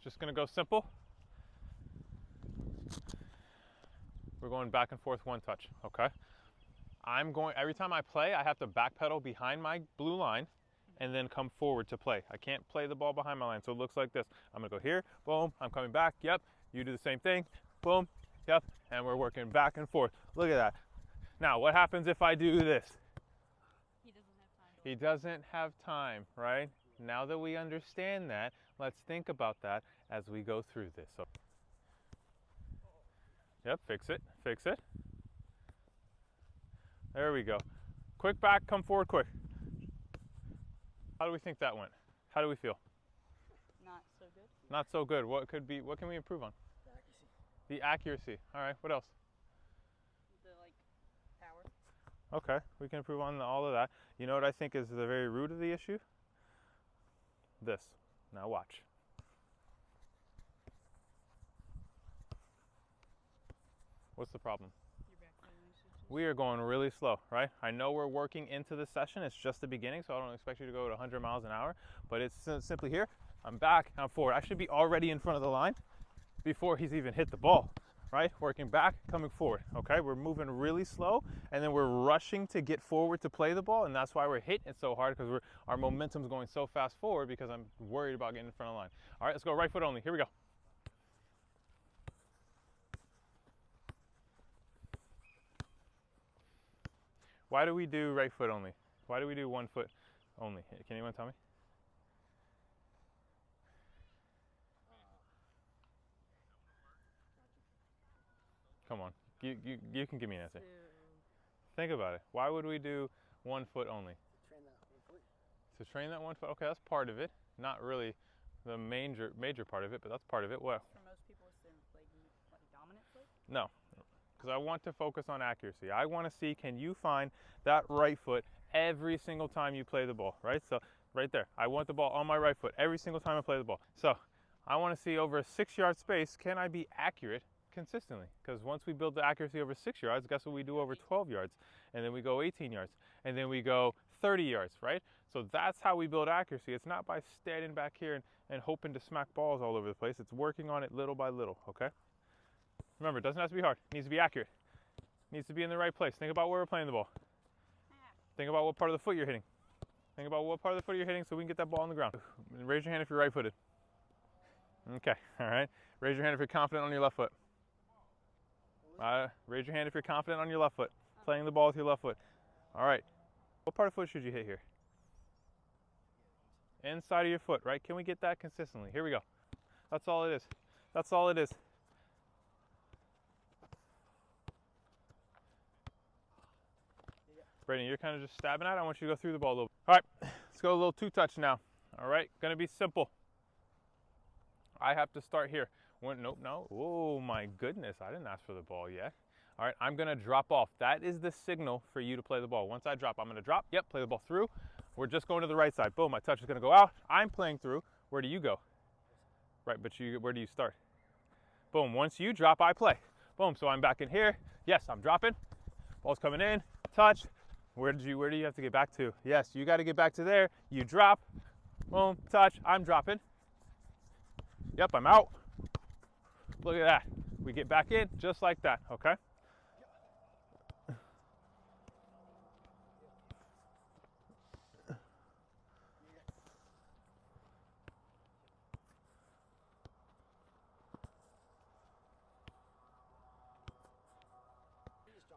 just gonna go simple. We're going back and forth one touch, okay? Every time I play, I have to backpedal behind my blue line and then come forward to play. I can't play the ball behind my line, so it looks like this. I'm gonna go here, boom, I'm coming back, yep. You do the same thing, boom, yep, and we're working back and forth. Look at that. Now, what happens if I do this? He doesn't have time. He doesn't have time, right? Now that we understand that, let's think about that as we go through this. So, yep, fix it, fix it. There we go. Quick back, come forward quick. How do we think that went? How do we feel? Not so good. Not so good. What can we improve on? The accuracy. The accuracy. All right, what else? The power. Okay, we can improve on all of that. You know what I think is the very root of the issue? This. Now watch. What's the problem? We are going really slow, right? I know we're working into the session. It's just the beginning, so I don't expect you to go at 100 miles an hour, but it's simply here. I'm back, I'm forward. I should be already in front of the line before he's even hit the ball, right? Working back, coming forward, okay? We're moving really slow, and then we're rushing to get forward to play the ball, and that's why we're hitting it so hard, because our momentum's going so fast forward because I'm worried about getting in front of the line. All right, let's go right foot only. Here we go. Why do we do right foot only? Why do we do 1 foot only? Can anyone tell me? Come on, you can give me an answer. Think about it. Why would we do 1 foot only? To train that 1 foot. To train that 1 foot? Okay, that's part of it. Not really the major part of it, but that's part of it. What? For most people, it's like dominant foot? No, because I want to focus on accuracy. I want to see, can you find that right foot every single time you play the ball, right? So right there, I want the ball on my right foot every single time I play the ball. So I want to see over a 6-yard space, can I be accurate consistently? Because once we build the accuracy over 6 yards, guess what we do over 12 yards? And then we go 18 yards. And then we go 30 yards, right? So that's how we build accuracy. It's not by standing back here and hoping to smack balls all over the place. It's working on it little by little, okay? Remember, it doesn't have to be hard. It needs to be accurate. It needs to be in the right place. Think about where we're playing the ball. Think about what part of the foot you're hitting. Think about what part of the foot you're hitting so we can get that ball on the ground. Raise your hand if you're right-footed. Okay, all right. Raise your hand if you're confident on your left foot. Raise your hand if you're confident on your left foot. Playing the ball with your left foot. All right. What part of the foot should you hit here? Inside of your foot, right? Can we get that consistently? Here we go. That's all it is. That's all it is. Brayden, you're kind of just stabbing at it. I want you to go through the ball a little. All right, let's go a little 2-touch now. All right, gonna be simple. I have to start here. Nope, no. Oh my goodness, I didn't ask for the ball yet. All right, I'm gonna drop off. That is the signal for you to play the ball. Once I drop, I'm gonna drop. Yep, play the ball through. We're just going to the right side. Boom, my touch is gonna go out. I'm playing through. Where do you go? Right, but where do you start? Boom, once you drop, I play. Boom, so I'm back in here. Yes, I'm dropping. Ball's coming in, touch. Where do you have to get back to? Yes, you got to get back to there. You drop, boom, touch, I'm dropping. Yep, I'm out. Look at that. We get back in just like that, okay?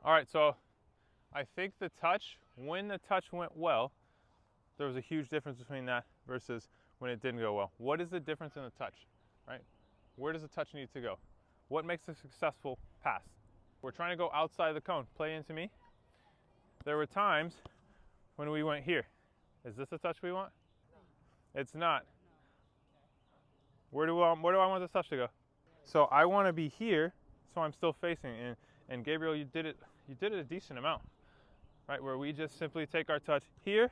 All right, so I think when the touch went well, there was a huge difference between that versus when it didn't go well. What is the difference in the touch, right? Where does the touch need to go? What makes a successful pass? We're trying to go outside the cone. Play into me. There were times when we went here. Is this the touch we want? No. It's not. No. Where do I want this touch to go? So I want to be here, so I'm still facing. And Gabriel, you did it a decent amount, right? Where we just simply take our touch here.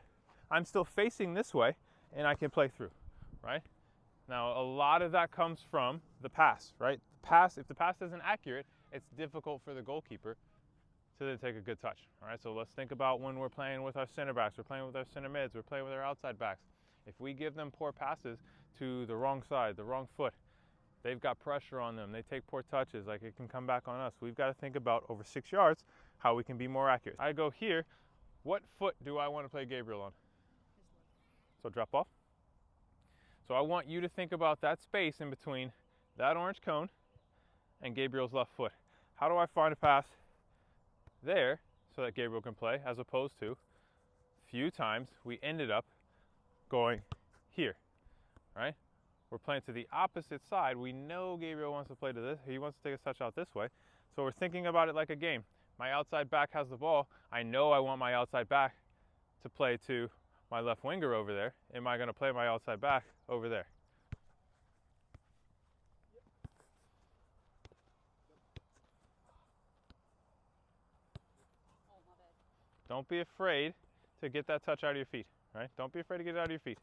I'm still facing this way, and I can play through, right? Now, a lot of that comes from the pass, right? If the pass isn't accurate, it's difficult for the goalkeeper to then take a good touch, all right? So let's think about when we're playing with our center backs, we're playing with our center mids, we're playing with our outside backs. If we give them poor passes to the wrong side, the wrong foot, They've got pressure on them. They take poor touches. Like, it can come back on us. We've got to think about over 6 yards how we can be more accurate. I go here. What foot do I want to play Gabriel on? So drop off. So I want you to think about that space in between that orange cone and Gabriel's left foot. How do I find a pass there so that Gabriel can play, as opposed to few times we ended up going here, right? We're playing to the opposite side. We know Gabriel wants to play to this. He wants to take a touch out this way. So we're thinking about it like a game. My outside back has the ball. I know I want my outside back to play to my left winger over there. Am I going to play my outside back over there? Oh, my bad. Don't be afraid to get that touch out of your feet, right? Don't be afraid to get it out of your feet.